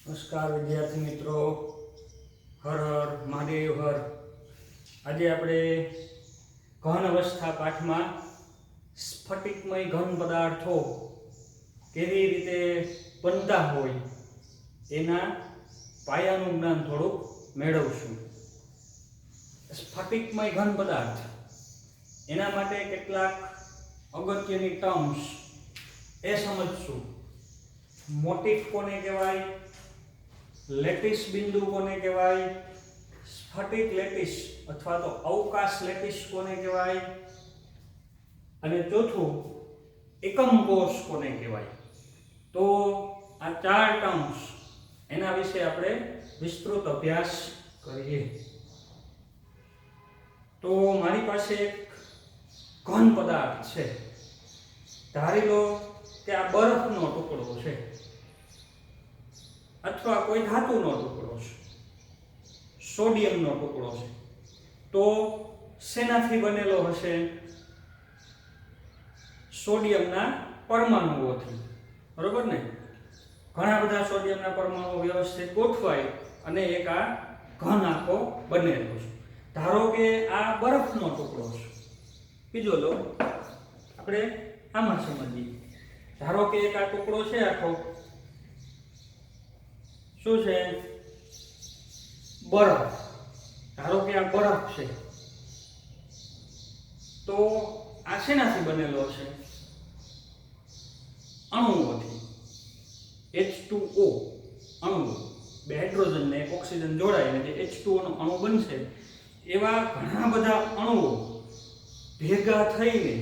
નમસ્કાર વિદ્યાર્થી મિત્રો, હર હર મહાદેવ હર. આજે આપણે ઘન અવસ્થા પાઠમાં સ્ફટિકમય ઘન પદાર્થો કેવી રીતે બનતા હોય એના પાયાનું જ્ઞાન થોડુંક મેળવશું. સ્ફટિકમય ઘન પદાર્થ એના માટે કેટલાક અગત્યની ટર્મ્સ એ સમજશું. મોટિફ કોને કહેવાય, લેટિસ બિંદુ કોને કહેવાય, સ્ફટિક લેટિસ અથવા તો અવકાશ લેટિસ કોને કહેવાય, અને ચોથું એકમ કોષ કોને કહેવાય. તો આ ચાર ટર્મ્સ એના વિશે આપણે વિસ્તૃત અભ્યાસ કરીએ. તો મારી પાસે એક ઘન પદાર્થ છે. ધારી લો કે આ બરફનો ટુકડો છે અથવા કોઈ ધાતુનો ટુકડો છે, સોડિયમનો ટુકડો છે. તો શેનાથી બનેલો હશે? સોડિયમના પરમાણુઓથી, બરોબર ને? ઘણા બધા સોડિયમના પરમાણુઓ વ્યવસ્થિત ગોઠવાય અને એક આ ઘન આખો બનેલો છે. ધારો કે આ બરફનો ટુકડો છે. બીજો લો, આપણે આમાં સમજીએ. ધારો કે એક આ ટુકડો છે આખો, શું છે? બરફ. ધારો કે આ બરફ છે. તો આ શેનાથી બનેલો છે? અણુઓથી. H2O અણુ, બે હાઇડ્રોજન ને એક ઓક્સિજન જોડાઈને જે H2O નો અણુ બનશે, એવા ઘણા બધા અણુઓ ભેગા થઈને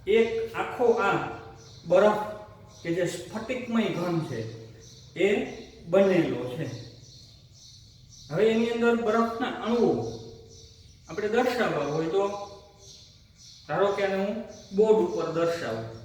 એક આખો આ બરફ કે જે સ્ફટિકમય ઘન છે એ બનેલો છે. હવે એની અંદર બરફના અણુઓ આપણે દર્શાવવા હોય તો ધારો કે આને હું બોર્ડ ઉપર દર્શાવું.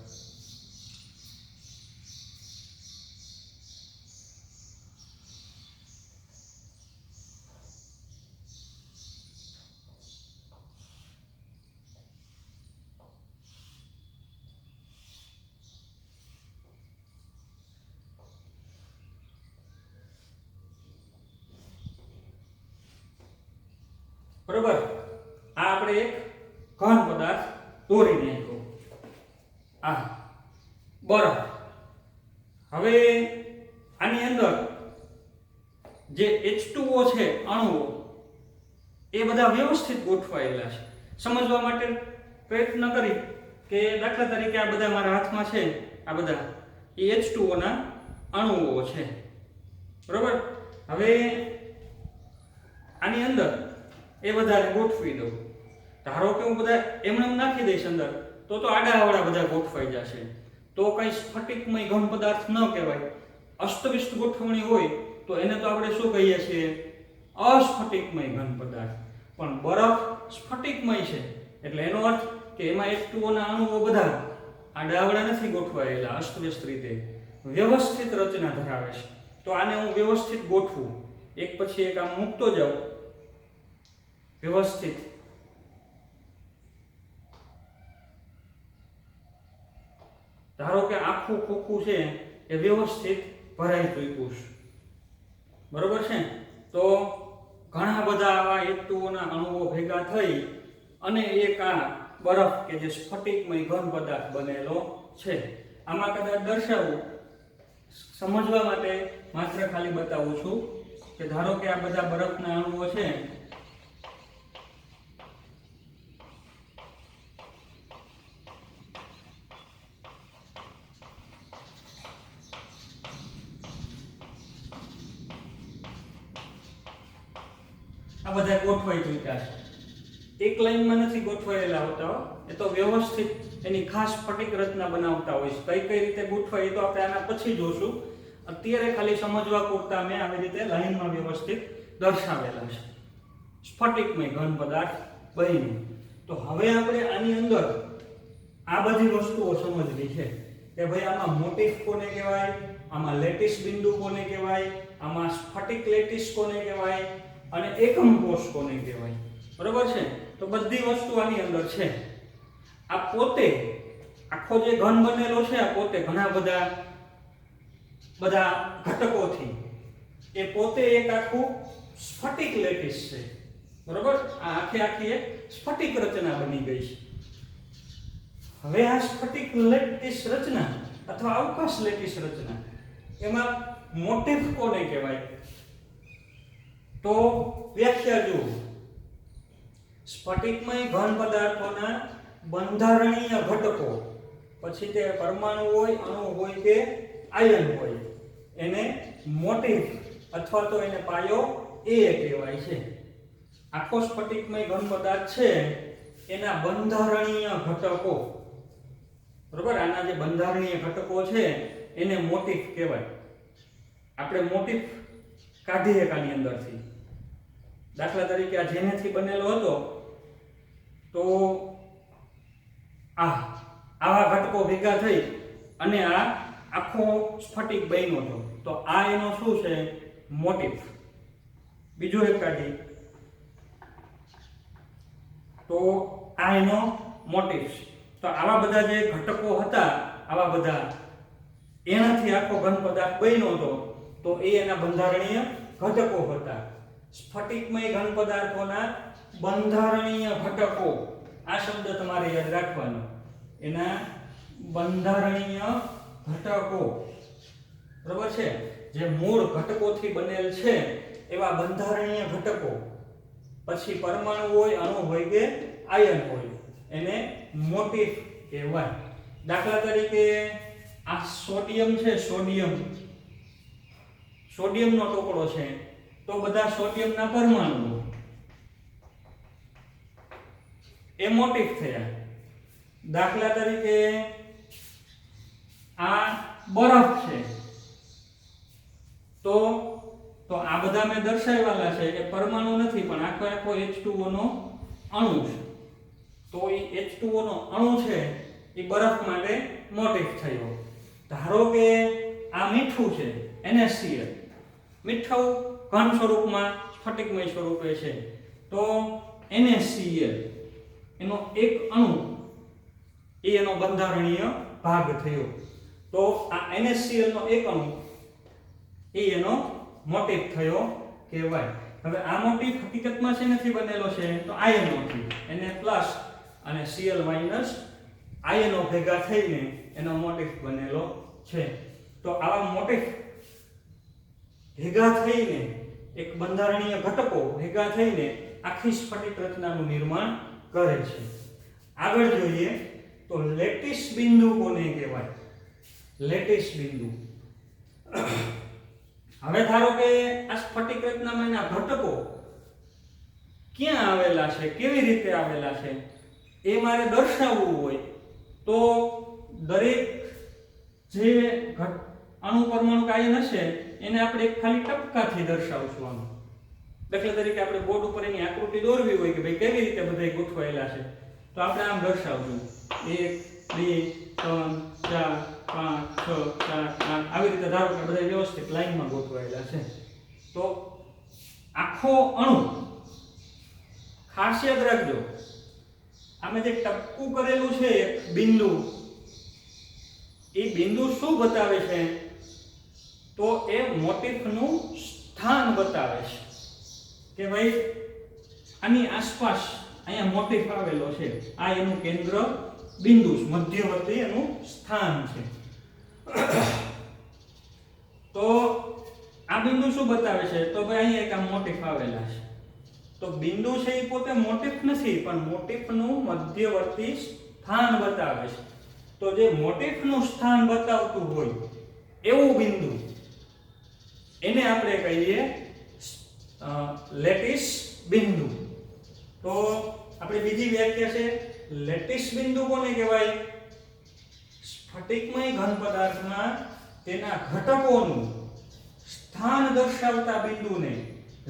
બરોબર? આ આપણે એક ઘન પદાર્થ દોરી નાખ્યો, આ બરફ. હવે આની અંદર જે H2O છે અણુઓ, એ બધા વ્યવસ્થિત ગોઠવાયેલા છે. સમજવા માટે પ્રયત્ન કરી કે દાખલા તરીકે આ બધા મારા હાથમાં છે, આ બધા એ H2O ના અણુઓ છે, બરોબર? હવે આની અંદર એ બધાને ગોઠવી દઉં. ધારો કે હું બધા એમને નાખી દઈશ અંદર, તો આડાઅવળા બધા ગોઠવાઈ જશે. તો કઈ સ્ફટિકમય ઘન પદાર્થ ન કહેવાય. અસ્તવ્યસ્ત ગોઠવણી હોય તો એને તો આપણે શું કહીએ છીએ? અસ્ફટિકમય ઘન પદાર્થ. પણ બરફ સ્ફટિકમય છે એટલે એનો અર્થ કે એમાં H2O ના અણુઓ બધા આડાઅવળા નથી ગોઠવાયેલા, અસ્તવ્યસ્ત રીતે વ્યવસ્થિત રચના ધરાવે છે. તો આને હું વ્યવસ્થિત ગોઠવું, એક પછી એક આમ મૂકતો જાઉં વ્યવસ્થિત. ધારો કે આખું ખોખું છે એ વ્યવસ્થિત ભરાઈ ચૂક્યું છે, બરોબર છે? તો ઘણા બધા આવા H2O ના અણુઓ ભેગા થઈ અને એક આ બરફ કે જે સ્ફટિકમય ઘન પદાર્થ બનેલો છે. આમાં કદાચ દર્શાવું, સમજવા માટે માત્ર ખાલી બતાવું છું કે ધારો કે આ બધા બરફના અણુઓ છે. આ બધા ગોઠવાઈ ચૂક્યા છે. એક લાઈનમાં નથી ગોઠવાયેલા હોતા, એ તો વ્યવસ્થિત એની ખાસ સ્ફટિક રચના બનાવતા હોય છે. કઈ કઈ રીતે ગોઠવાય તો આપણે આના પછી જોશું. અત્યારે ખાલી સમજવા પૂરતા મેં આવી રીતે લાઈનમાં વ્યવસ્થિત દર્શાવેલા છે, સ્ફટિકમય ઘન પદાર્થ બની. તો હવે આપણે આની અંદર આ બધી વસ્તુઓ સમજવી છે કે ભાઈ આમાં મોટિફ કોને કહેવાય, આમાં લેટિસ બિંદુ કોને કહેવાય, આમાં સ્ફટિક લેટિસ કોને કહેવાય અને એકમ કોષ કોને કહેવાય, બરોબર છે? તો બધી વસ્તુ આની અંદર છે. આ પોતે આખો જે ઘન બનેલો છે, આ પોતે ઘણા બધા ઘટકોથી એ પોતે એક આખું સ્ફટિક લેટિસ છે, બરોબર? આ આખી એક સ્ફટિક રચના બની ગઈ છે. હવે આ સ્ફટિક લેટિસ રચના અથવા અવકાશ લેટિસ રચના, એમાં મોટિફ કોને કહેવાય? તો વ્યાખ્યા જુઓ. સ્ફટિકમય ઘન પદાર્થોના બંધારણીય ઘટકો, પછી તે પરમાણુ હોય, અણુ હોય કે આયન હોય, એને મોટિફ અથવા તો એને પાયો એ કહેવાય છે. આખો સ્ફટિકમય ઘન પદાર્થ છે એના બંધારણીય ઘટકો, બરોબર? આના જે બંધારણીય ઘટકો છે એને મોટિફ કહેવાય. આપણે મોટિફ કાઢીએ આની અંદરથી. દાખલા તરીકે આ જેનેથી બનેલો હતો, તો આવા ઘટકો ભેગા થઈ અને આ આખો સ્ફટિક બન્યો હતો, તો આ એનો શું છે? મોટિફ. બીજો એક કાઢી તો આ એનો મોટિફ. તો આવા બધા જે ઘટકો હતા, આવા બધા એનાથી આખો ઘન પદાર્થ બન્યો હતો, તો એ એના બંધારણીય ઘટકો હતા. સ્ફટિકમય ઘન પદાર્થોના બંધારણીય ઘટકો, આ શબ્દ તમારે યાદ રાખવાનો. એના બંધારણીય ઘટકો, બરોબર છે? જે મૂળ ઘટકોથી બનેલ છે એવા બંધારણીય ઘટકો, પછી પરમાણુ હોય, અણુ હોય કે આયન હોય, એને મોટિફ કહેવાય. દાખલા તરીકે આ સોડિયમ છે, સોડિયમનો ટુકડો છે, તો બધા સોડિયમના પરમાણુ એ મોટિફ થયા. દાખલા તરીકે આ બરફ છે, તો આ બધા મેં દર્શાવેલા છે એ પરમાણુ નથી, પણ આખો H2O નો અણુ છે. તો એ H2O નો અણુ છે એ બરફ માટે મોટિફ થયો. ધારો કે આ મીઠું છે, NaCl, મીઠું ઘન સ્વરૂપમાં સ્ફટિકમય સ્વરૂપે છે, તો NaCl એનો એક અણુ એ એનો બંધારણીય ભાગ થયો. તો આ NaCl નો એક અણુ એ એનો મોટિફ થયો કહેવાય. હવે આ મોટિફ હકીકતમાં શેનાથી બનેલો છે? તો આયનોથી. Na+ અને Cl- આયનો ભેગા થઈને એનો મોટિફ બનેલો છે. તો આવા મોટિફ ભેગા થઈને, એક બંધારણીય ઘટકો ભેગા થઈને આખી સ્ફટિક રચનાનું નિર્માણ કરે છે. આગળ જોઈએ તો લેટિસ બિંદુ કોને કહેવાય? લેટિસ બિંદુ. હવે ધારો કે આ સ્ફટિક રચનામાં એના ઘટકો ક્યાં આવેલા છે, કેવી રીતે આવેલા છે, એ મારે દર્શાવવું હોય તો દરેક જે અણુ પરમાણુ આયન હશે એને આપણે ખાલી ટપકાથી દર્શાવશું. આમ દાખલા તરીકે આપણે બોર્ડ ઉપર એની આકૃતિ દોરવી હોય કે ભાઈ કેવી રીતે બધા ગોઠવાયેલા છે, તો આપણે આમ દર્શાવશું 1 2 3 4 5 6 7 8 આવી રીતે. ધારો કે બધા વ્યવસ્થિત લાઈનમાં ગોઠવાયેલા છે, તો આખો અણુ, ખાસ યાદ રાખજો, આમે જે ટપકું કરેલું છે એક બિંદુ, એ બિંદુ શું બતાવે છે? તો એ મોટિફનું સ્થાન બતાવે છે કે ભાઈ આની આસપાસ અહીંયા મોટિફ આવેલો છે, આ એનું કેન્દ્ર બિંદુ, મધ્યવર્તી એનું સ્થાન છે. તો આ બિંદુ શું બતાવે છે? તો ભાઈ અહીંયા એક આ મોટિફ આવેલા છે. તો બિંદુ છે એ પોતે મોટિફ નથી, પણ મોટિફનું મધ્યવર્તી સ્થાન બતાવે છે. તો જે મોટિફનું સ્થાન બતાવતું હોય એવું બિંદુ, એને આપણે કહીએ લેટિસ બિંદુ. તો આપણે બીજી વ્યાખ્યા છે લેટિસ બિંદુ કોને કહેવાય? સ્ફટિકમય ઘન પદાર્થના તેના ઘટકોનું સ્થાન દર્શાવતા બિંદુને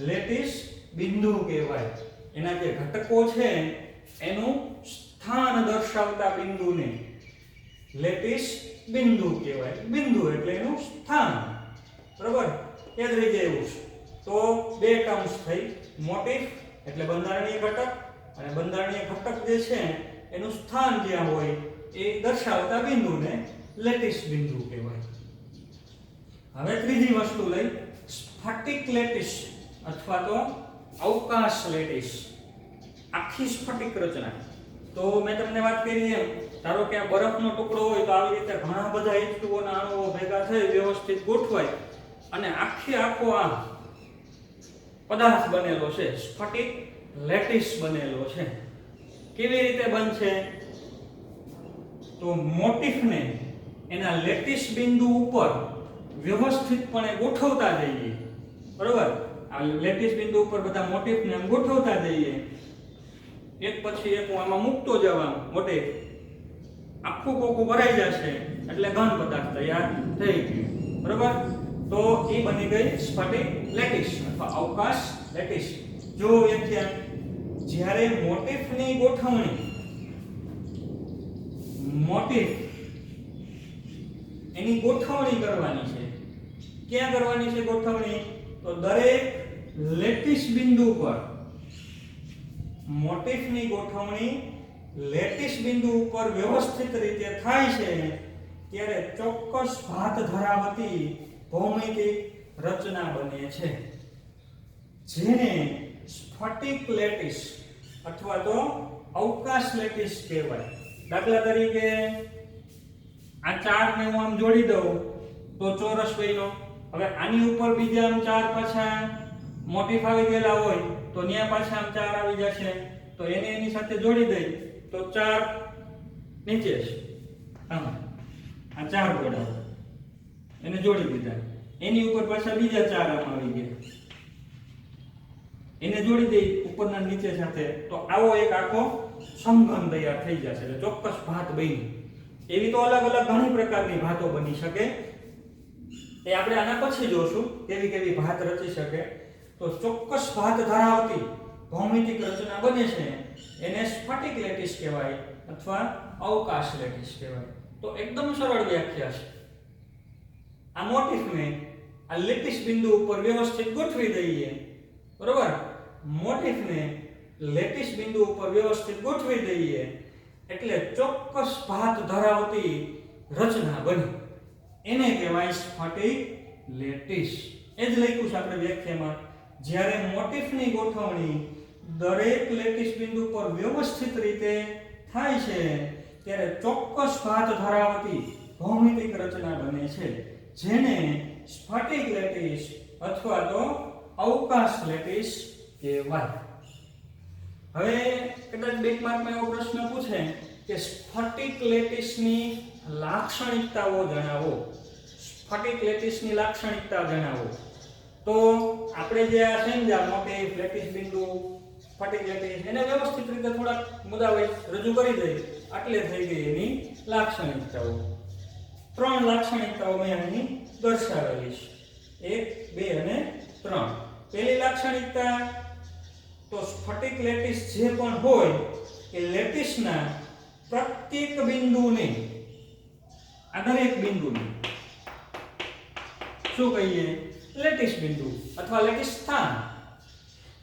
લેટિસ બિંદુ કહેવાય. એના જે ઘટકો છે એનું સ્થાન દર્શાવતા બિંદુને લેટિસ બિંદુ કહેવાય. બિંદુ એટલે એનું સ્થાન, બરાબર? યાદ રહી જાય એવું. તો બે ટર્મ્સ થઈ, મોટિફ એટલે બંધારણીય ઘટક, અને બંધારણીય ઘટક જે છે એનું સ્થાન જ્યાં હોય એ દર્શાવતા બિંદુને લેટિસ બિંદુ કહેવાય. હવે ત્રીજી વસ્તુ લઈ સ્ફટિક લેટિસ અથવા તો અવકાશ લેટિસ, આખી સ્ફટિક રચના. તો મેં તમને વાત કરી એમ, ધારો કે આ બરફનો ટુકડો હોય તો આવી રીતે ઘણા બધા H2O ના અણુઓ ભેગા થઈ વ્યવસ્થિત ગોઠવાય અને આખો આ પદાર્થ બનેલો છે, સ્ફટિક લેટિસ બનેલો છે. કેવી રીતે બનશે? તો મોટિફને એના લેટિસ બિંદુ ઉપર વ્યવસ્થિતપણે ગોઠવતા જઈએ, બરોબર? આ લેટિસ બિંદુ ઉપર બધા મોટિફને આમ ગોઠવતા જઈએ, એક પછી એક હું આમાં મૂકતો જવા, મોટે આખું કોકું ભરાઈ જશે એટલે ઘન પદાર્થ તૈયાર થઈ ગયો, બરોબર? તો એ બની ગઈ સ્ફટિક લેટિસ અથવા અવકાશ લેટિસ. જો વ્યાખ્યા, જ્યારે મોટિફની ગોઠવણી, મોટિફ એની ગોઠવણી કરવાની છે. ક્યાં કરવાની છે ગોઠવણી? તો દરેક લેટિસ બિંદુ પર મોટિફની ગોઠવણી લેટિસ બિંદુ ઉપર વ્યવસ્થિત રીતે થાય છે ત્યારે ચોક્કસ ભાત ધરાવતી ભૌમિતિક રચના બને છે, જેને સ્ફટિક લેટિસ અથવા તો અવકાશ લેટિસ કહેવાય. દાખલા તરીકે આ ચાર ને હું આમ જોડી દઉં તો ચોરસ બન્યો. હવે આની ઉપર બીજા આમ ચાર પાછા મોટિફ આવી ગયેલા હોય તો ન્યા પાછા આમ ચાર આવી જશે, તો એને એની સાથે જોડી દઈ તો ચાર નીચે છે. આ ચાર ગોળા એને જોડી દીધા, એની ઉપર પાછા બીજા ચાર આમ આવી ગયા, એને જોડી દઈ ઉપરના નીચે સાથે, તો આવો એક આખો સમઘન તૈયાર થઈ જશે, એટલે ચોક્કસ ભાત બની. એવી તો અલગ અલગ ઘણી પ્રકારની ભાતો બની શકે, એ આપણે આના પછી જોશું કેવી કેવી ભાત રચી શકે. તો ચોક્કસ ભાત ધરાવતી ભૌમિતિક રચના બને છે એને સ્ફટિક લેટિસ કહેવાય અથવા અવકાશ લેટિસ કહેવાય. તો એકદમ સરળ વ્યાખ્યા છે. આ મોટિફને આ લેટિસ બિંદુ ઉપર વ્યવસ્થિત ગોઠવી દઈએ, બરોબર? મોટિફને લેટિસ બિંદુ ઉપર વ્યવસ્થિત ગોઠવી દઈએ એટલે ચોક્કસ ભાત ધરાવતી રચના બની, એને કહેવાય સ્ફટિક લેટિસ. એ જ લખ્યું છે આપણે વ્યાખ્યામાં. જ્યારે મોટિફની ગોઠવણી દરેક લેટિસ બિંદુ પર વ્યવસ્થિત રીતે થાય છે ત્યારે ચોક્કસ ભાત ધરાવતી ભૌમિતિક રચના બને છે, જેને સ્ફટિક લેટિસ અથવા તો અવકાશ લેટિસ કહેવાય. હવે કદાચ બેક માર્કમાં એવો પ્રશ્ન પૂછે કે સ્ફટિક લેટિસની લાક્ષણિકતાઓ જણાવો, સ્ફટિક લેટિસની લાક્ષણિકતા જણાવો. તો આપણે જે આ છે ને મોટિફ, લેટિસ બિંદુ, સ્ફટિક લેટિસ એને વ્યવસ્થિત રીતે થોડાક મુદ્દાઓ રજૂ કરી દઈએ એટલે થઈ ગઈ એની લાક્ષણિકતાઓ. 3 લાક્ષણિકતાઓ મેં અહીં દર્શાવેલી છે, 1, 2 અને 3. પહેલી લાક્ષણિકતા, તો સ્ફટિક લેટિસ જે પણ હોય એ લેટિસના પ્રત્યેક બિંદુને, આ દરેક બિંદુને શું કહીએ? લેટિસ બિંદુ અથવા લેટિસ સ્થાન.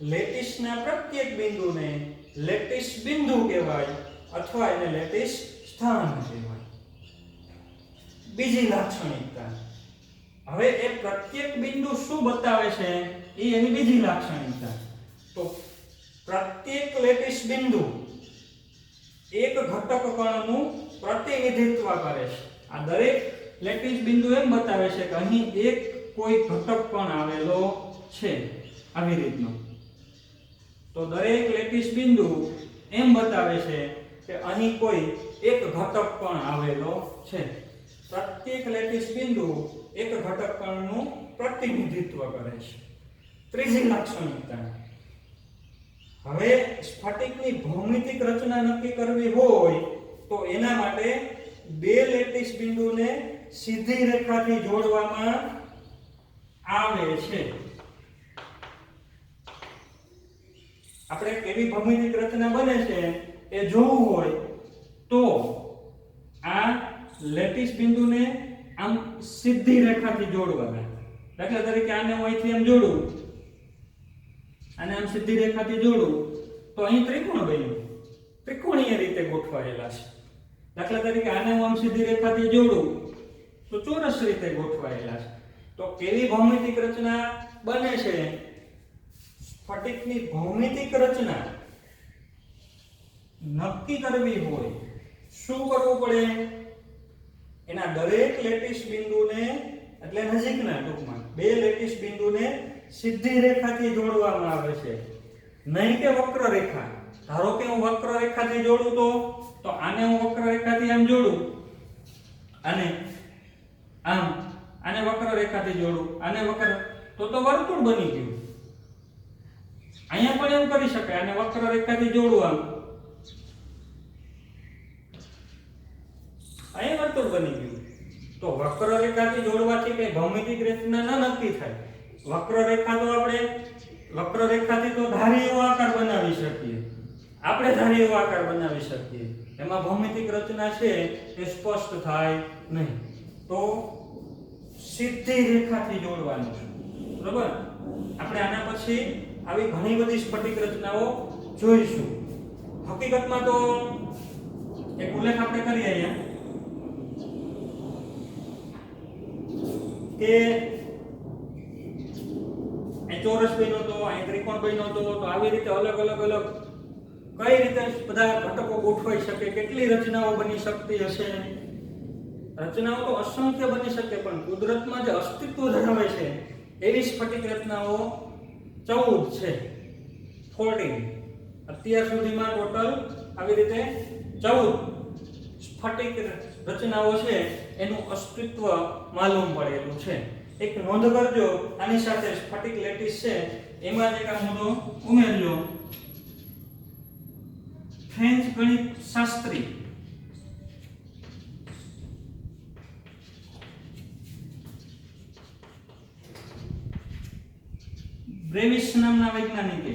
લેટિસના પ્રત્યેક બિંદુને લેટિસ બિંદુ કહેવાય અથવા એને લેટિસ સ્થાન કહેવાય. બીજી લાક્ષણિકતા, હવે એ પ્રત્યેક બિંદુ શું બતાવે છે એ એની બીજી લાક્ષણિકતા. તો પ્રત્યેક લેટિસ બિંદુ એક ઘટક કણનું પ્રતિનિધિત્વ કરે છે. આ દરેક લેટિસ બિંદુ એમ બતાવે છે કે અહીં એક કોઈ ઘટક કણ આવેલો છે, આવી રીતનો. તો દરેક લેટિસ બિંદુ એમ બતાવે છે કે અહીં કોઈ એક ઘટક કણ આવેલો છે. પ્રત્યેક લેટિસ બિંદુ એક ઘટક કણનું પ્રતિનિધિત્વ કરે છે. ત્રીજી લાક્ષણિકતા, હવે સ્ફટિકની ભૌમિતિક રચના નક્કી કરવી હોય તો એના માટે બે લેટિસ બિંદુને સીધી રેખાથી જોડવામાં આવે છે. આપણે કેવી ભૌમિતિક રચના બને છે એ જોવું હોય તો આ લેટિસ બિંદુને આમ સીધી રેખાથી જોડવાના. દાખલા તરીકે આને હું અહીંથી આમ જોડું, આને આમ સીધી રેખાથી જોડું તો અહીં ત્રિકોણ બન્યું, ત્રિકોણીય રીતે ગોઠવાયેલા છે. દાખલા તરીકે આને હું આમ સીધી રેખાથી જોડું તો ચોરસ રીતે ગોઠવાયેલા છે. તો કેવી ભૌમિતિક રચના બને છે? સ્ફટિકની ભૌમિતિક રચના નક્કી કરવી હોય શું કરવું પડે? એના દરેક લેટિસ બિંદુને એટલે નજીકના ટૂંકમાં બે લેટિસ બિંદુને સીધી રેખાથી જોડવામાં આવે છે, નહીં કે વક્ર રેખા. ધારો કે હું વક્ર રેખાથી જોડું તો આને હું વક્ર રેખાથી આમ જોડું, આને આમ, આને વક્ર રેખાથી જોડું, આને વક્ર, તો વર્તુળ બની ગયું. અહીંયા પણ એવું કરી શકાય, આને વક્ર રેખાથી જોડું આમ, અહીંયા વર્તુળ બની ગયું. તો વક્ર રેખાથી જોડવાથી કઈ ભૌમિતિક રચના ન નક્કી થાય. વક્ર રેખા તો આપણે વક્ર રેખાથી તો ધારી એવો આકાર બનાવી શકીએ, આપણે ધારી એવો આકાર બનાવી શકીએ, એમાં ભૌમિતિક રચના છે એ સ્પષ્ટ થાય નહીં. તો સીધી રેખાથી જોડવાનું છે, બરોબર? આપણે આના પછી આવી ઘણી બધી સ્ફટિક રચનાઓ જોઈશું. હકીકતમાં તો એક ઉલ્લેખ આપણે કરીએ અહીંયા કે અહીં ચોરસ બન્યો તો, અહીં ત્રિકોણ બન્યો તો આવી રીતે અલગ કઈ રીતે બધા ઘટકો ગોઠવાઈ શકે, કેટલી રચનાઓ બની શકતી હશે? રચનાઓ તો અસંખ્ય બની શકે, પણ કુદરતમાં જે અસ્તિત્વ ધરાવે છે એવી સ્ફટિક રચનાઓ 14 છે, 14. અત્યાર સુધીમાં ટોટલ આવી રીતે 14 સ્ફટિક રચનાઓ છે એનું અસ્તિત્વ માલુમ પડેલું છે. એક નોંધ કરજો, આની સાથે સ્ફટિક લેટિસ છે એમાં જ એક મુદ્દો ઉમેરજો. ફ્રેન્ચ ગણિત શાસ્ત્રી બ્રેવિસ નામના વૈજ્ઞાનિકે,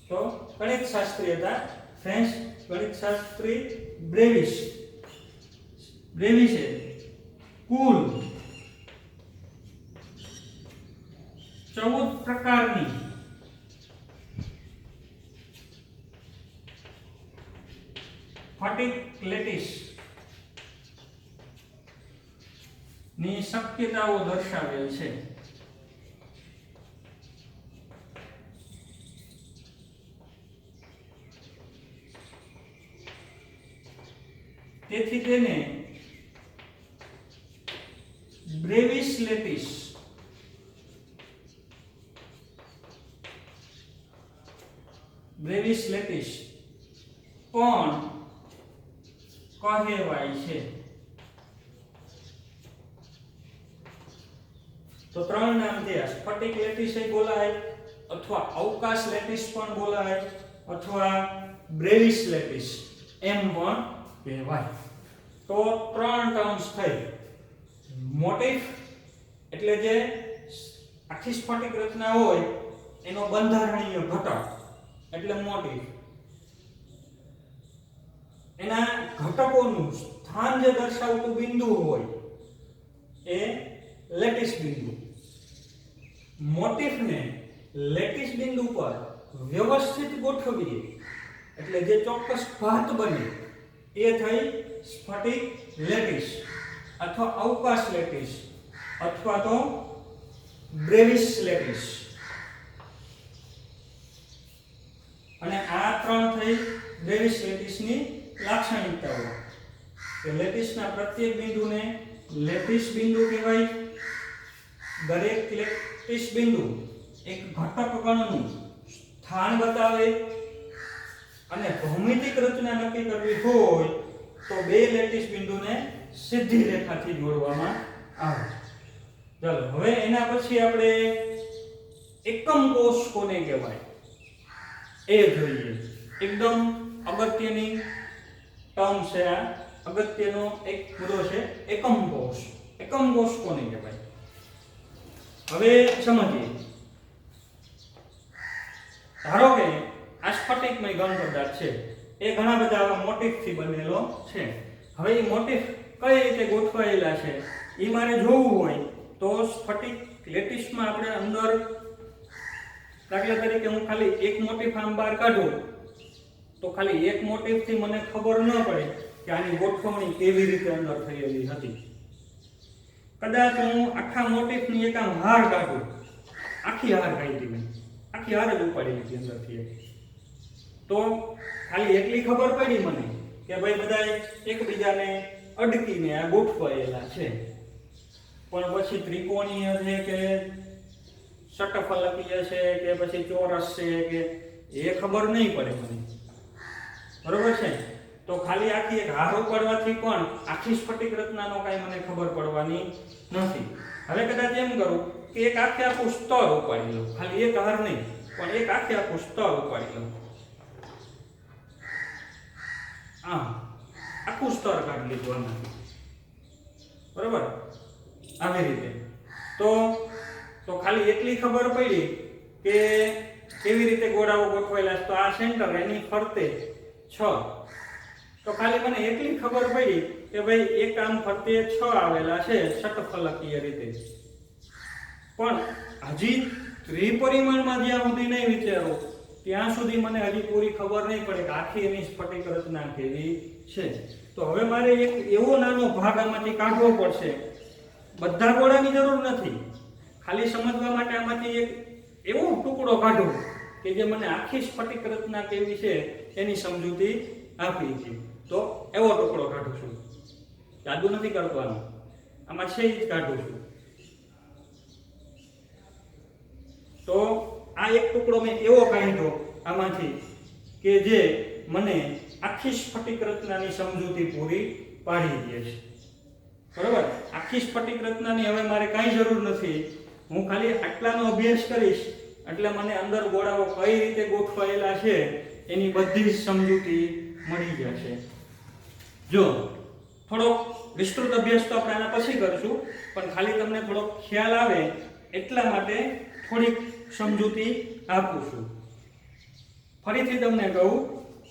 તો ગણિત શાસ્ત્રી હતા, ફ્રેન્ચ ગણિત શાસ્ત્રી બ્રેવિસે કુલ 14 પ્રકારની સ્ફટિક લેટિસ ની શક્યતાઓ દર્શાવેલ છે. તેથી તેને બ્રેવિસ લેટિસ પણ કહેવાય છે. તો ત્રણ નામ થયા, સ્ફટિક લેટિસ બોલાય, અથવા અવકાશ લેટિસ પણ બોલાય, અથવા બ્રેવિસ લેટિસ એમ પણ કહેવાય. તો ત્રણ ટર્મ્સ થઈ. મોટિફ એટલે જે આખી સ્ફટિક રચના હોય એનો બંધારણીય ઘટક એટલે મોટિફ. એના ઘટકોનું સ્થાન જે દર્શાવતું બિંદુ હોય એ લેટિસ બિંદુ. મોટિફને લેટિસ બિંદુ પર વ્યવસ્થિત ગોઠવીએ એટલે જે ચોક્કસ ભાત બને એ થઈ સ્ફટિક લેટિસ અથવા અવકાશ લેટિસ અથવા તો બ્રેવિસ લેટિસ. અને આ ત્રણ થઈ બ્રેવિસ લેટિસની લાક્ષણિકતાઓ. કે લેટિસના પ્રત્યેક બિંદુને લેટિસ બિંદુ કહેવાય. દરેક લેટિસ બિંદુ એક ઘટક ગણનું સ્થાન બતાવે. અને ભૌમિતિક રચના નક્કી કરવી હોય તો બે લેટિસ બિંદુને સીધી રેખાથી જોડવામાં આવે. ચાલો હવે એના પછી આપણે એકમ કોષ કોને કહેવાય એ જોઈએ. એકદમ અગત્યની ટર્મ છે આ, અગત્યનો એક મુદ્દો છે એકમ કોષ. એકમ કોષ કોને કહેવાય હવે સમજીએ. ધારો કે આ સ્ફટિકમય ઘન પદાર્થ છે એ ઘણા બધા આવા મોટિફથી બનેલો છે. હવે એ મોટિફ કઈ રીતે ગોઠવાયેલા છે એ મારે જોવું હોય તો સ્ફટિક લેટિસમાં આપણે અંદર દાખલા તરીકે હું ખાલી એક મોટિફ આમ બહાર કાઢું તો ખાલી એક મોટિફથી મને ખબર ન પડે કે આની ગોઠવણી કેવી રીતે અંદર થયેલી હતી. કદાચ હું આખા મોટિફની એક આમ હાર કાઢું, આખી હાર કાઢી મેં, આખી હાર જ ઉપાડી લીધી અંદરથી, તો ખાલી એટલી ખબર પડી મને કે ભાઈ બધા એકબીજાને અડકીને આ ગોઠવાયેલા છે, પણ પછી ત્રિકોણીય છે કે ષટફલકીય છે કે પછી ચોરસ છે કે એ ખબર નહીં પડે મને, બરોબર છે? તો ખાલી આખી એક હાર ઉપાડવાથી પણ આખી સ્ફટિક રચનાનો કાંઈ મને ખબર પડવાની નથી. હવે કદાચ એમ કરું કે એક આખે આખું સ્તર ઉપાડી લઉં, ખાલી એક હાર નહીં પણ એક આખે આખું સ્તર ઉપાડી લઉં, આખું સ્તર કાઢી લીધું આમાંથી, બરોબર? આવી રીતે તો ખાલી એટલી ખબર પડી કે કેવી રીતે ગોળાઓ ગોઠવાયેલા છે. તો આ સેન્ટર એની ફરતે 6, તો ખાલી મને એટલી ખબર પડી કે ભાઈ એક આમ ફરતે 6 આવેલા છે ષટફલકીય રીતે, પણ હજી ત્રિપરિમાણમાં જ્યાં સુધી નહીં વિચારો ત્યાં સુધી મને હજી પૂરી ખબર નહીં પડે કે આખી એની સ્ફટિક રચના કેવી છે. તો હવે મારે એક એવો નાનો ભાગ આમાંથી કાઢવો પડશે. બધા ગોળાની જરૂર નથી, ખાલી સમજવા માટે આમાંથી એક એવો ટુકડો કાઢો કે જે મને આખી સ્ફટિક રચના કેવી છે એની સમજૂતી આપી છે. તો એવો ટુકડો કાઢું છું, જાદુ નથી કરવાનો, આમાં છે જ કાઢું છું. તો આ એક ટુકડો મેં એવો કાઢ્યો આમાંથી કે જે મને આખી સ્ફટિક રચનાની સમજૂતી પૂરી પાડી દે છે, બરોબર? આખી સ્ફટિક રચનાની હવે મારે કાંઈ જરૂર નથી, હું ખાલી આટલાનો અભ્યાસ કરીશ એટલે મને અંદર ગોળાઓ કઈ રીતે ગોઠવાયેલા છે એની બધી જ સમજૂતી મળી જશે. જો થોડોક વિસ્તૃત અભ્યાસ તો આપણે આના પછી કરશું, પણ ખાલી તમને થોડો ખ્યાલ આવે એટલા માટે થોડીક સમજૂતી આપું છું. ફરીથી તમને કહું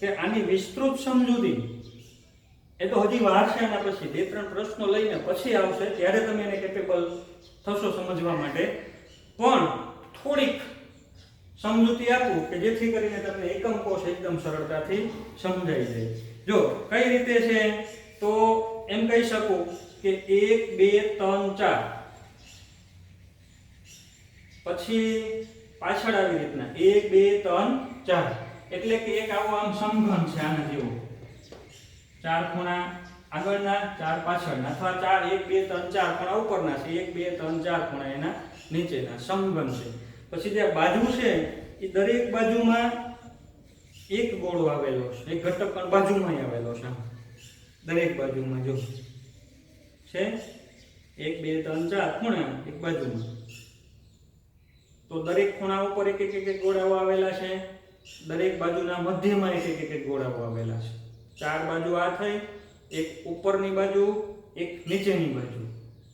કે આની વિસ્તૃત સમજૂતી એ તો હજી વાર છે, આના પછી 2-3 પ્રશ્નો લઈને પછી આવશે, ત્યારે તમે એને કેપેબલ થશો સમજવા માટે. પણ થોડીક સમજૂતી આપું કે જેથી કરીને તમને એકમ કોષ એકદમ સરળતાથી સમજાઈ જાય. જો કઈ રીતે છે તો એમ કહી શકું કે 1 2 3 4, પછી પાછળ આવી રીતના 1 2 3 4, એટલે કે એક આવો આમ સમઘન છે આના જેવો, 4 ખૂણા આગળના 4 પાછળના, અથવા 4 1 2 3 4 ખૂણા ઉપરના છે, 1 2 3 4 ખૂણા એના નીચેના, સમઘન છે. પછી જે બાજુ છે એ દરેક બાજુમાં એક ગોળો આવેલો છે, એક ઘટક પણ બાજુમાં આવેલો છે, દરેક બાજુમાં જો છે 1 2 3 4 ખૂણા એક બાજુમાં. તો દરેક ખૂણા ઉપર એક એક ગોળાઓ આવેલા છે, દરેક બાજુના મધ્યમાં એક એક ગોળાઓ આવેલા છે. 4 બાજુ આ થઈ, એક ઉપરની બાજુ એક નીચેની બાજુ,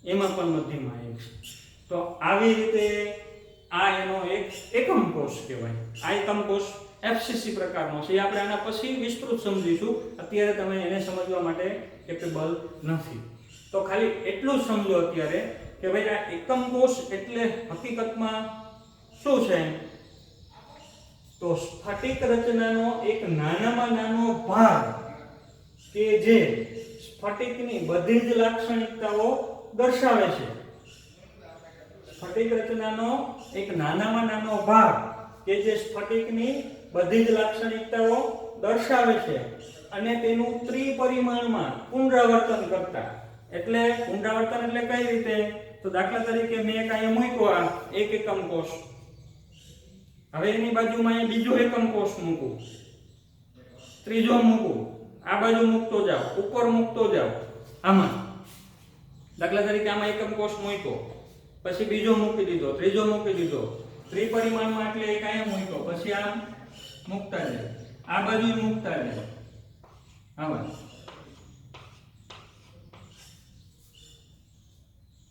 એમાં પણ મધ્યમાં એક. તો આવી રીતે આ એનો એક એકમ કોષ કહેવાય. આ એકમ કોષ એફસીસી પ્રકારનો છે, એ આપણે આના પછી વિસ્તૃત સમજીશું, અત્યારે તમે એને સમજવા માટે કેપેબલ નથી. તો ખાલી એટલું જ સમજો અત્યારે કે ભાઈ આ એકમ કોષ એટલે હકીકતમાં શું છે? તો સ્ફટિક રચનાનો એક નાનામાં નાનો ભાગ કે જે સ્ફટિકની બધી જ લાક્ષણિકતાઓ દર્શાવે છે. સ્ફટિક રચનાનો એક નાનામાં નાનો ભાગ કે જે સ્ફટિકની બધી જ લાક્ષણિકતાઓ દર્શાવે છે અને તેનું ત્રિપરિમાણમાં પુનરાવર્તન કરતા. એટલે પુનરાવર્તન એટલે કઈ રીતે? તો દાખલા તરીકે મેં એક અહીંયા મૂક્યો આ એક એકમ કોષ, હવે એની બાજુમાં બીજો એકમ કોષ મૂકું, ત્રીજો મૂકું, આ બાજુ મૂકતો જાવ, ઉપર મૂકતો જાવ, આમાં દાખલા તરીકે આમાં એકમ કોષ મૂક્યો, પછી બીજો મૂકી દીધો, ત્રીજો મૂકી દીધો, ત્રિપરિમાણમાં એટલે એક અહીંયા મૂક્યો, પછી આમ મૂકતા જાય, આ બાજુ મૂકતા જાય, આમાં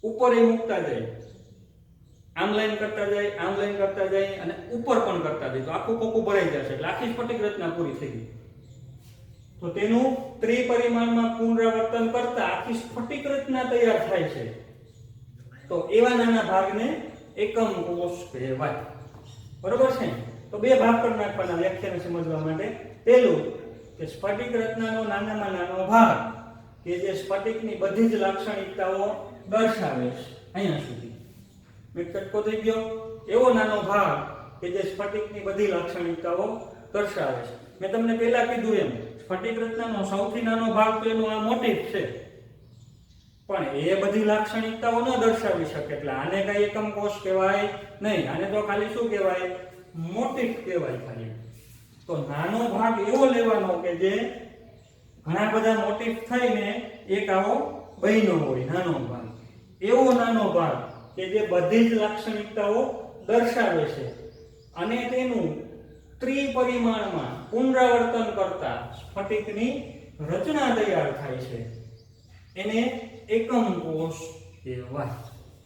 ઉપર એ મૂકતા જાય, આમ લાઈન કરતા જાય, આમ લાઈન કરતા જાય અને ઉપર પણ કરતા જાય, તો આખું કોકું ભરાઈ જશે, એટલે આખી સ્ફટિક રચના પૂરી થઈ ગઈ. તો તેનું ત્રિપરિમાણમાં પુનરાવર્તન કરતા આખી સ્ફટિક રચના તૈયાર થાય છે. તો એવા નાના ભાગને એકમ કોષ કહેવાય, બરોબર છે? તો બે ભાગ કરી નાખવાના વ્યાખ્યાને સમજવા માટે. પહેલું કે સ્ફટિક રચનાનો નાનામાં નાનો ભાગ કે જે સ્ફટિકની બધી જ લાક્ષણિકતાઓ દર્શાવે છે અહીંયા સુધી કટકો થઈ ગયો એવો નાનો ભાગ કે જે સ્ફટિકની બધી લાક્ષણિકતાઓ દર્શાવે છે મેં તમને પહેલા કીધું એમ સ્ફટિક રચનાનો સૌથી નાનો ભાગ તો એનો આ મોટિફ છે પણ એ બધી લાક્ષણિકતાઓ ન દર્શાવી શકે એટલે આને કઈ એકમ કોષ કહેવાય નહીં આને તો ખાલી શું કહેવાય મોટિફ કહેવાય ખાલી તો નાનો ભાગ એવો લેવાનો કે જે ઘણા બધા મોટિફ થઈને એક આવો બન્યો હોય નાનો ભાગ એવો નાનો ભાગ કે જે બધી જ લાક્ષણિકતાઓ દર્શાવે છે અને તેનું ત્રિપરિમાણમાં પુનરાવર્તન કરતા સ્ફટિકની રચના તૈયાર થાય છે એને એકમ કોષ કહેવાય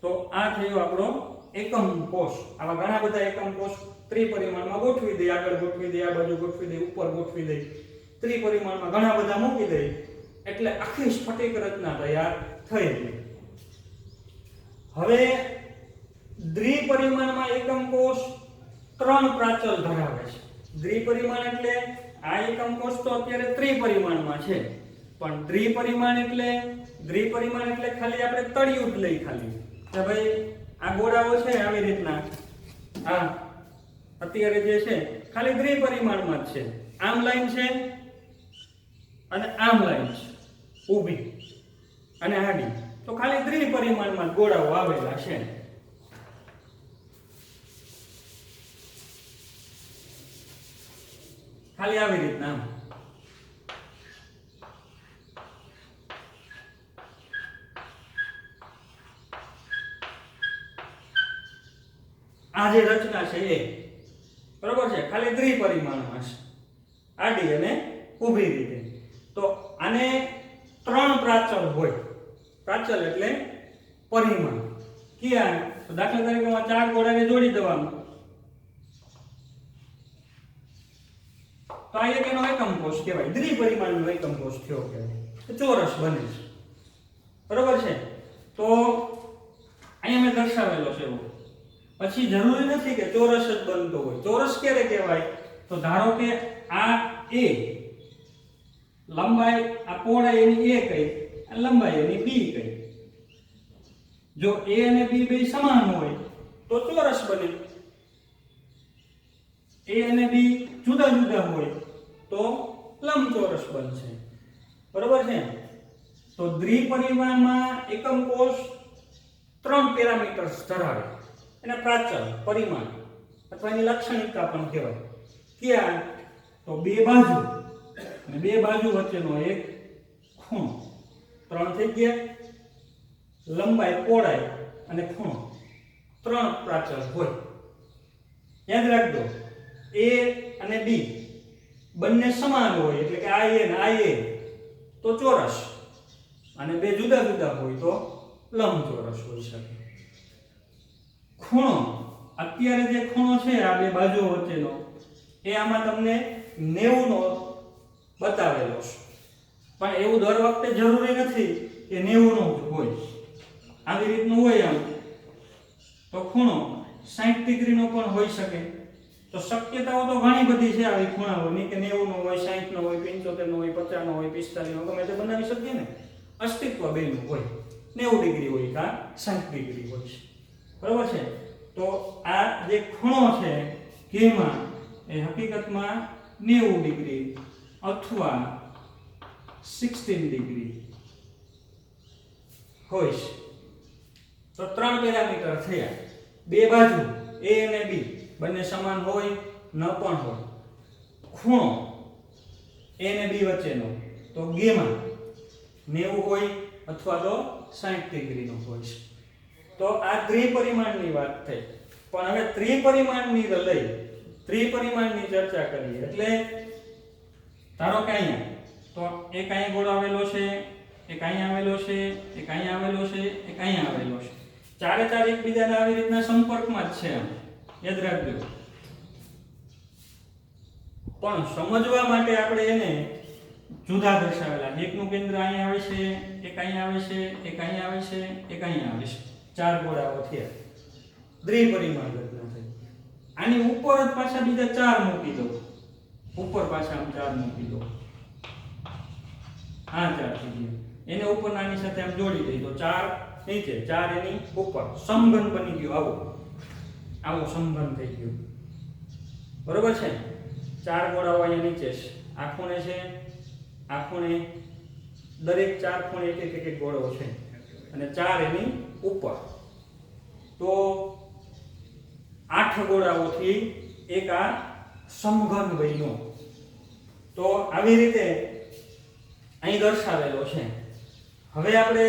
તો આ થયો આપણો એકમ કોષ આવા ઘણા બધા એકમ કોષ ત્રિપરિમાણમાં ગોઠવી દે આગળ ગોઠવી દે આ બાજુ ગોઠવી દે ઉપર ગોઠવી દે ત્રિપરિમાણમાં ઘણા બધા મૂકી દે એટલે આખી સ્ફટિક રચના તૈયાર થઈ ગઈ હવે દ્વિપરિમાણમાં એકમ કોષ 3 પ્રાચલ ધરાવે છે દ્વિપરિમાણ એટલે આ એકમ કોષ તો અત્યારે ત્રિપરિમાણમાં છે પણ દ્વિપરિમાણ એટલે ખાલી આપણે તળિયું જ લઈ ખાલી કે ભાઈ આ ગોળાઓ છે આવી રીતના આ અત્યારે જે છે ખાલી દ્વિપરિમાણમાં જ છે આમ લાઈન છે અને આમ લાઈન છે ઊભી અને આડી તો ખાલી દ્વિપરિમાણમાં જ ગોળાઓ આવેલા છે ખાલી આવી રીતના આ જે રચના છે એ બરોબર છે ખાલી ત્રિપરિમાણમાં છે આડી અને ઊભી રીતે તો આને 3 પ્રાચલ હોય પ્રાચલ એટલે પરિમાણ ક્યાં તો દાખલા તરીકે હું 4 ગોળાને જોડી દેવાનું તો આ એક એનો એકમ કોષ કહેવાય દ્વિપરિમાણનો એકમ કોષ થયો કહેવાય ચોરસ બને છે બરોબર છે તો અહીંયા મેં દર્શાવેલો છે એવો પછી જરૂરી નથી કે ચોરસ જ બનતો હોય ચોરસ ક્યારે કહેવાય તો ધારો કે આ a લંબાઈ આ પહોળાઈ એની a કઈ આ લંબાઈ એની b કઈ જો a અને b બે સમાન હોય તો ચોરસ બને a અને b જુદા જુદા હોય તો લંબચોરસ બનશે બરોબર છે તો દ્વિપરિમાણમાં એકમ કોષ 3 પેરામીટર્સ ધરાવે એને પ્રાચલ પરિમાણ અથવા એની લાક્ષણિકતા પણ કહેવાય ક્યાં તો બે બાજુ અને બે બાજુ વચ્ચેનો એક ખૂણો 3 થઈ ગયા લંબાઈ પહોળાઈ અને ખૂણો 3 પ્રાચલ હોય યાદ રાખજો a અને b બંને સમાન હોય એટલે કે આ a અને આ a તો ચોરસ અને બે જુદા જુદા હોય તો લંબચોરસ હોઈ શકે ખૂણો અત્યારે જે ખૂણો છે આ બે બાજુઓ વચ્ચેનો એ આમાં તમને 90 નો બતાવેલો છે પણ એવું દર વખતે જરૂરી નથી કે 90 નો જ હોય આવી રીતનું હોય આમ તો ખૂણો 60 ડિગ્રીનો પણ હોઈ શકે તો શક્યતાઓ તો ઘણી બધી છે આવી ખૂણાઓની કે 90 નો હોય 60 નો હોય 75 નો હોય 50 નો હોય 45 નો ગમે તે બનાવી શકીએ ને અસ્તિત્વ બેનું હોય 90 ડિગ્રી હોય કે 60 ડિગ્રી હોય છે બરાબર છે તો આ જે ખૂણો છે કેમાં એ હકીકતમાં 90 ડિગ્રી અથવા 16 ડિગ્રી હોય છે તો 3 પેરામીટર થયા બે બાજુ a અને b બંને સમાન હોય ન પણ હોય ખૂણો a અને b વચ્ચેનો તો ગેમાં 90 હોય અથવા તો 60 ડિગ્રીનો હોય છે તો આ ત્રિપરિમાણની વાત થઈ પણ હવે ત્રિપરિમાણની લઈ ત્રિપરિમાણની ચર્ચા કરીએ એટલે ધારો કે અહીંયા તો એક અહીંયા ગોળ આવેલો છે એક અહીંયા આવેલો છે એક અહીંયા આવેલો છે એક અહીંયા આવેલો છે ચારે ચાર એકબીજાના આવી રીતના સંપર્કમાં જ છે યાદ રાખજો પણ સમજવા માટે આપણે એને જુદા દર્શાવેલા એકનું કેન્દ્ર અહીંયા આવે છે એક અહીંયા આવે છે એક અહીંયા આવે છે એક અહીંયા આવે છે ચાર ગોળાઓ થયા દ્વિપરિમાણ રચના થઈ આની ઉપર જ પાછા બીજા ચાર મૂકી દો ઉપર પાછા આમ ચાર મૂકી દો આ ચાર થઈ ગયા એને ઉપર નાની સાથે આમ જોડી દઈ તો ચાર નીચે, 4 એની ઉપર. સમઘન બની ગયું. આવું સમઘન થઈ ગયું. બરોબર છે. 4 ગોળાઓ અહીંયા નીચે છે. આ ખૂણે છે, આ ખૂણે, દરેક 4 ખૂણે એક ગોળો છે અને 4 એની ઉપર. તો 8 ગોળાઓથી એક આ સમઘન બન્યો. તો આવી રીતે અહીં દર્શાવેલો છે. હવે આપણે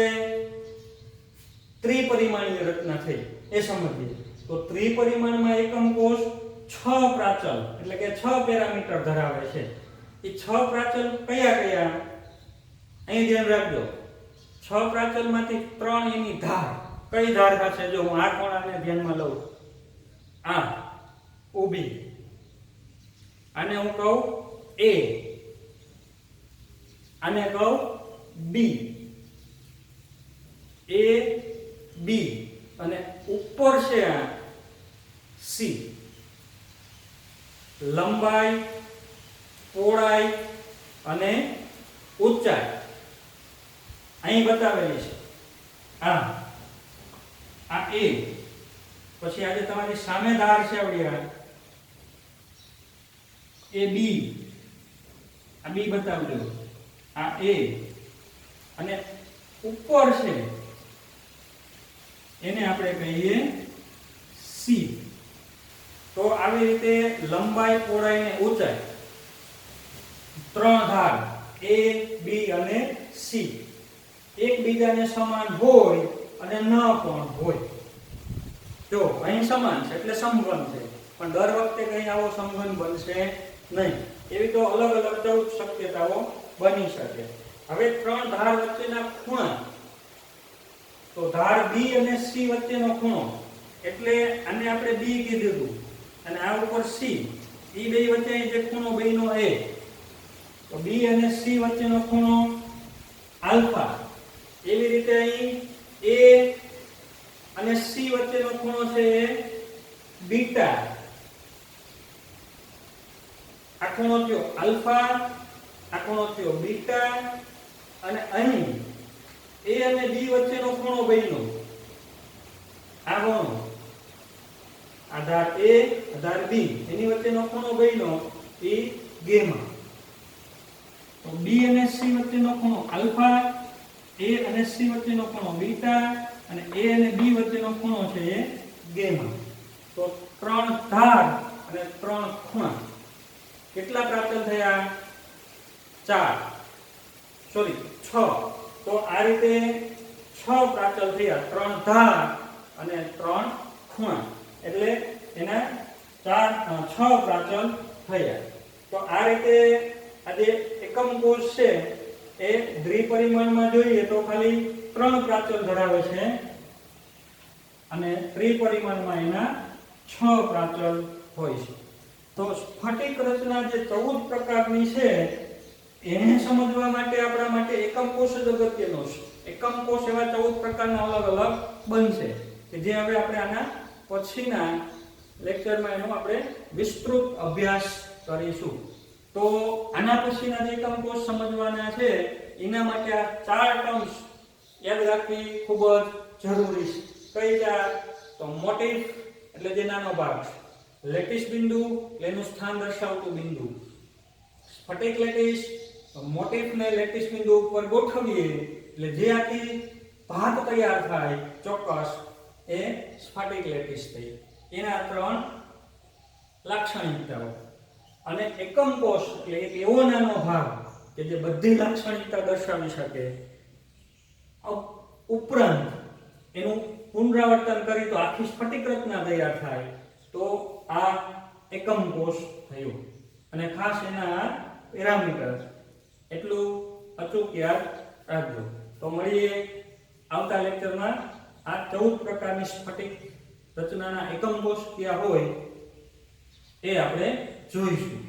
ત્રિપરિમાણીય રચના થઈ એ સમજીએ. તો ત્રિપરિમાણમાં એકમ કોષ 6 પ્રાચલ એટલે કે 6 પેરામીટર ધરાવે છે. એ 6 પ્રાચલ કયા કયા અહીં ધ્યાન રાખજો. 6 પ્રાચલમાંથી 3 એની ધાર. કઈ ધાર થશે? જો હું આ કોણાને ધ્યાનમાં લઉં, આ ઊભી, આને હું કહું A, આને કહું B, A B, અને ઉપર છે આ C. લંબાઈ, પહોળાઈ અને ઊંચાઈ અહીં બતાવેલી છે. આ A. પછી આજે તમારી સામે ધાર છે આવડી, આ B, આ B બતાવજો, આ A, અને ઉપર છે એને આપણે કહીએ C. તો આવી રીતે લંબાઈ, પહોળાઈ અને ઊંચાઈ 3 ધાર A, B અને C એકબીજાને સમાન હોય અને ન પણ હોય. જો અહીં સમાન છે એટલે સમઘન છે, પણ દર વખતે કઈ આવો સમઘન બનશે નહીં. એવી તો અલગ અલગ 14 શક્યતાઓ બની શકે. હવે 3 ધાર વચ્ચેના ખૂણા. તો ધાર B અને C વચ્ચેનો ખૂણો એટલે આને આપણે B કીધું અને આ ઉપર C. એ બે વચ્ચે જે ખૂણો બન્યો A, તો B અને C વચ્ચેનો ખૂણો આલ્ફા. એવી રીતે અહીં A અને C વચ્ચેનો ખૂણો છે બીટા. આ ખૂણો થયો આલ્ફા, આ ખૂણો થયો બીટા, અને અહીં A અને B વચ્ચેનો ખૂણો બન્યો આ ખૂણો, આધાર A આધાર B એની વચ્ચેનો ખૂણો બન્યો એ ગેમા. તો B અને C વચ્ચેનો ખૂણો આલ્ફા, A અને C વચ્ચેનો ખૂણો બીટા, અને A અને B વચ્ચેનો ખૂણો છે એ ગેમા. તો 3 ધાર અને 3 ખૂણા. કેટલા પ્રાચલ થયા? 6. તો આ રીતે 6 પ્રાચલ થયા. 3 ધાર અને 3 ખૂણા એટલે એના 6 પ્રાચલ થયા. તો આ રીતે આ જે એકમ કોષ છે એ દ્વિપરિમાણમાં જોઈએ તો ખાલી 3 પ્રાચલ ધરાવે છે અને ત્રિપરિમાણમાં એના 6 પ્રાચલ હોય છે. તો સ્ફટિક રચના જે 14 પ્રકારની છે એને સમજવા માટે આપણા માટે એકમ કોષ જ અગત્યનો છે. એકમ કોષ એવા 14 પ્રકારના અલગ અલગ બનશે કે જે હવે આપણે આના પછીના લેક્ચરમાં એનો આપણે વિસ્તૃત અભ્યાસ કરીશું. તો આના પછીના જે એકમ કોષ સમજવાના છે એના માટે આ 4 ટર્મ્સ યાદ રાખવી ખૂબ જ જરૂરી છે. કઈ 4? તો મોટિફ એટલે જે નાનો ભાગ, લેટિસ બિંદુ એનું સ્થાન દર્શાવતું બિંદુ, સ્ફટિક લેટિસ, મોટિફ ને લેટિસ બિંદુ ઉપર ગોઠવીએ એટલે જે આખી ભાત તૈયાર થાય ચોક્કસ એ સ્ફટિક લેટિસ થઈ. એના 3 લાક્ષણિકતાઓ. અને એકમ કોષ એટલે એક એવો નાનો ભાગ કે જે બધી લાક્ષણિકતા દર્શાવી શકે. ઉપરાંત એનું પુનરાવર્તન કરી તો આખી સ્ફટિક રચના તૈયાર થાય. તો આ એકમ કોષ થયું. અને ખાસ એના પેરામીટર એટલું અચૂક યાદ રાખજો. તો મળીએ આવતા લેક્ચરમાં. આ 14 પ્રકારની સ્ફટિક રચનાના એકમ કોષ ક્યાં હોય એ આપણે જોઈશું.